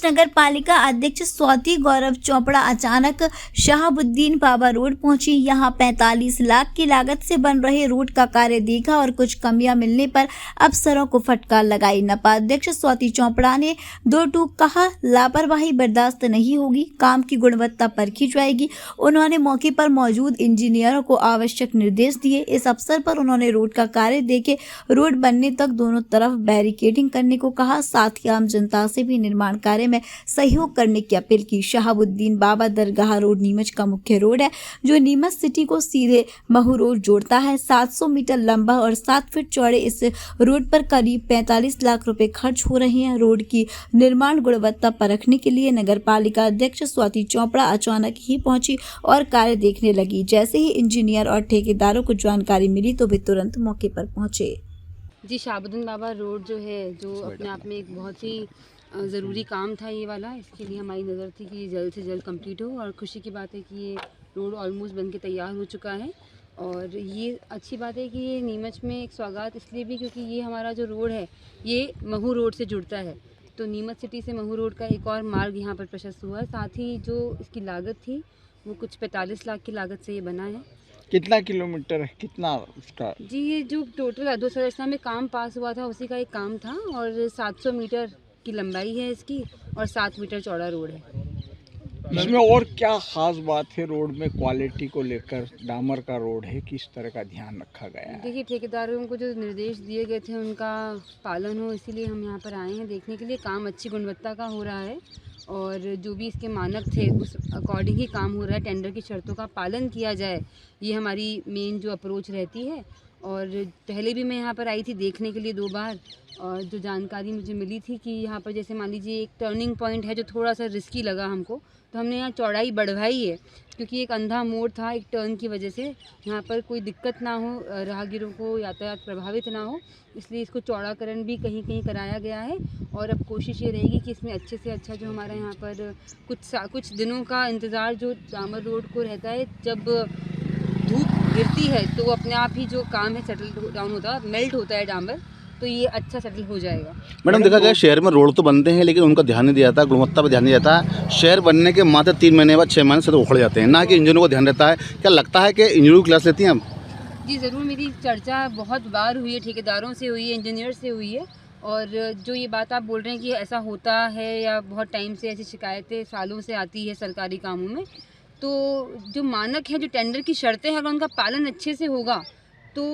बीच नगर पालिका अध्यक्ष स्वाति गौरव चोपड़ा अचानक शहाबुद्दीन बाबा रोड पहुंची। यहां 45 लाख की लागत से बन रहे रोड का कार्य देखा और कुछ कमियां मिलने पर अफसरों को फटकार लगाई। नपा अध्यक्ष स्वाति चोपड़ा ने दो टूक कहा, लापरवाही बर्दाश्त नहीं होगी, काम की गुणवत्ता परखी जाएगी। उन्होंने मौके पर मौजूद इंजीनियरों को आवश्यक निर्देश दिए। इस अवसर पर उन्होंने रोड का कार्य देखे रोड बनने तक दोनों तरफ बैरिकेडिंग करने को कहा। साथ ही आम जनता से भी निर्माण कार्य में सहयोग करने की अपील की। शहाबुद्दीन बाबा दरगाह रोड नीमच का मुख्य रोड है जो नीमच सिटी को सीधे महू रोड जोड़ता है। 700 मीटर लंबा और 7 फीट चौड़े इस रोड पर करीब 45 लाख रुपए खर्च हो रहे हैं। रोड की निर्माण गुणवत्ता परखने के लिए नगर पालिका अध्यक्ष स्वाति चोपड़ा अचानक ही पहुंची और कार्य देखने लगी। जैसे ही इंजीनियर और ठेकेदारों को जानकारी मिली तो वे तुरंत मौके पर पहुंचे। जी, शहाबुद्दीन बाबा रोड जो है, जो अपने आप में एक बहुत ही ज़रूरी काम था ये वाला, इसके लिए हमारी नज़र थी कि ये जल्द से जल्द कंप्लीट हो। और खुशी की बात है कि ये रोड ऑलमोस्ट बन के तैयार हो चुका है। और ये अच्छी बात है कि ये नीमच में एक सौगात इसलिए भी क्योंकि ये हमारा जो रोड है ये महू रोड से जुड़ता है, तो नीमच सिटी से महू रोड का एक और मार्ग यहाँ पर प्रशस्त हुआ है। साथ ही जो इसकी लागत थी वो कुछ 45 लाख की लागत से ये बना है। कितना किलोमीटर है, कितना उसका? जी, ये जो टोटल अधोसंरचना में काम पास हुआ था उसी का एक काम था और 700 मीटर की लंबाई है इसकी और 7 मीटर चौड़ा रोड है। इसमें और क्या खास बात है रोड में क्वालिटी को लेकर? डामर का रोड है, किस तरह का ध्यान रखा गया है? देखिए, ठेकेदारों को जो निर्देश दिए गए थे उनका पालन हो, इसीलिए हम यहाँ पर आए हैं देखने के लिए। काम अच्छी गुणवत्ता का हो रहा है और जो भी इसके मानक थे उस अकॉर्डिंग ही काम हो रहा है। टेंडर की शर्तों का पालन किया जाए, ये हमारी मेन जो अप्रोच रहती है। और पहले भी मैं यहाँ पर आई थी देखने के लिए 2 बार, और जो जानकारी मुझे मिली थी कि यहाँ पर जैसे मान लीजिए एक टर्निंग पॉइंट है जो थोड़ा सा रिस्की लगा हमको, तो हमने यहाँ चौड़ाई बढ़वाई है क्योंकि एक अंधा मोड़ था एक टर्न की वजह से, यहाँ पर कोई दिक्कत ना हो, राहगीरों को यातायात प्रभावित ना हो, इसलिए इसको चौड़ाकरण भी कहीं कहीं कराया गया है। और अब कोशिश ये रहेगी कि इसमें अच्छे से अच्छा जो हमारा यहाँ पर कुछ दिनों का इंतज़ार जो डामर रोड को रहता है, जब धूप गिरती है तो अपने आप ही जो काम है सेटल डाउन होता है, मेल्ट होता है डामर, तो ये अच्छा सेटल हो जाएगा। मैडम, देखा गया शहर में रोड तो बनते हैं लेकिन उनका ध्यान नहीं दिया जाता, गुणवत्ता पर ध्यान नहीं जाता। शहर बनने के मात्र 3 महीने बाद 6 महीने से तो उखड़ जाते हैं, ना कि इंजीनियरों को ध्यान रहता है। क्या लगता है कि इंजीनियरों की क्लास लेती हैं आप? जी ज़रूर, मेरी चर्चा बहुत बार हुई है, ठेकेदारों से हुई है, इंजीनियर से हुई है। और जो ये बात आप बोल रहे हैं कि ऐसा होता है या बहुत टाइम से ऐसी शिकायतें सालों से आती है सरकारी कामों में, तो जो मानक है, जो टेंडर की शर्तें हैं, अगर उनका पालन अच्छे से होगा तो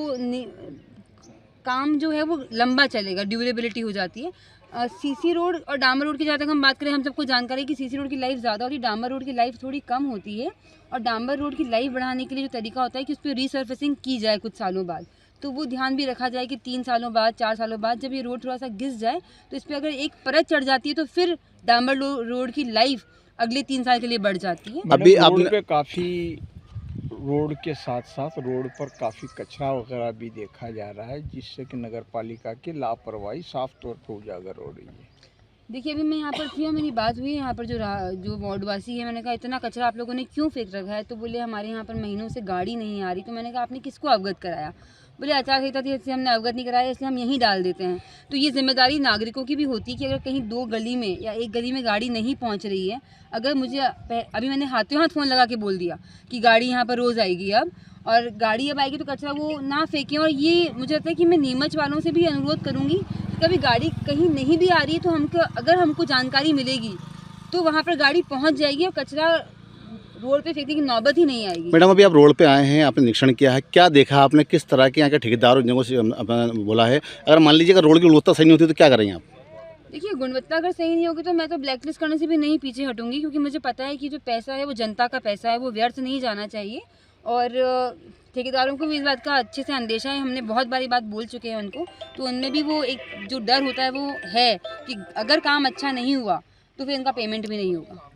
काम जो है वो लंबा चलेगा, ड्यूरेबिलिटी हो जाती है। सीसी रोड और डामर रोड की जहाँ तक हम बात करें, हम सबको जानकारी है कि सीसी रोड की लाइफ ज़्यादा होती है, डामर रोड की लाइफ थोड़ी कम होती है। और डामर रोड की लाइफ बढ़ाने के लिए जो तरीका होता है कि उस पर रीसर्फेसिंग की जाए कुछ सालों बाद, तो वो ध्यान भी रखा जाए कि 3 सालों बाद 4 सालों बाद जब ये रोड थोड़ा सा घिस जाए तो इस पर अगर एक परत चढ़ जाती है तो फिर डामर रोड की लाइफ अगले 3 साल के लिए बढ़ जाती है। अभी रोड पे काफ़ी, रोड के साथ साथ रोड पर काफ़ी कचरा वगैरह भी देखा जा रहा है, जिससे कि नगर पालिका की लापरवाही साफ तौर पर उजागर हो रही है। देखिए, अभी मैं यहाँ पर थी और मेरी बात हुई यहाँ पर जो वार्डवासी है, मैंने कहा इतना कचरा आप लोगों ने क्यों फेंक रखा है? तो बोले हमारे यहाँ पर महीनों से गाड़ी नहीं आ रही। तो मैंने कहा आपने किसको अवगत कराया? बोले आचार संहिता थी इसलिए हमने अवगत नहीं कराया, इसलिए हम यहीं डाल देते हैं। तो ये जिम्मेदारी नागरिकों की भी होती है कि अगर कहीं 2 गली में या 1 गली में गाड़ी नहीं पहुँच रही है, अगर मुझे अभी मैंने हाथों हाथ फ़ोन लगा के बोल दिया कि गाड़ी यहाँ पर रोज़ आएगी अब, और गाड़ी अब आएगी तो कचरा वो ना फेंकें। और ये मुझे लगता है कि मैं नीमच वालों से भी अनुरोध करूँगी कि कभी गाड़ी कहीं नहीं भी आ रही है तो अगर हमको जानकारी मिलेगी तो वहाँ पर गाड़ी पहुँच जाएगी और कचरा रोड पे फेंकने की नौबत ही नहीं आएगी। मैडम, अभी आप रोड पे आए हैं, आपने निरीक्षण किया है, क्या देखा आपने? किस तरह के यहाँ के ठेकेदारों जगहों से बोला है? अगर मान लीजिए अगर रोड की गुणवत्ता सही नहीं होती तो क्या करेंगे आप? देखिए, गुणवत्ता अगर सही नहीं होगी तो मैं तो ब्लैकलिस्ट करने से भी नहीं पीछे हटूंगी, क्योंकि मुझे पता है कि जो पैसा है वो जनता का पैसा है, वो व्यर्थ नहीं जाना चाहिए। और ठेकेदारों को भी इस बात का अच्छे से अंदेशा है, हमने बहुत बारी बात बोल चुके हैं उनको, तो उनमें भी वो एक जो डर होता है वो है कि अगर काम अच्छा नहीं हुआ तो फिर उनका पेमेंट भी नहीं होगा।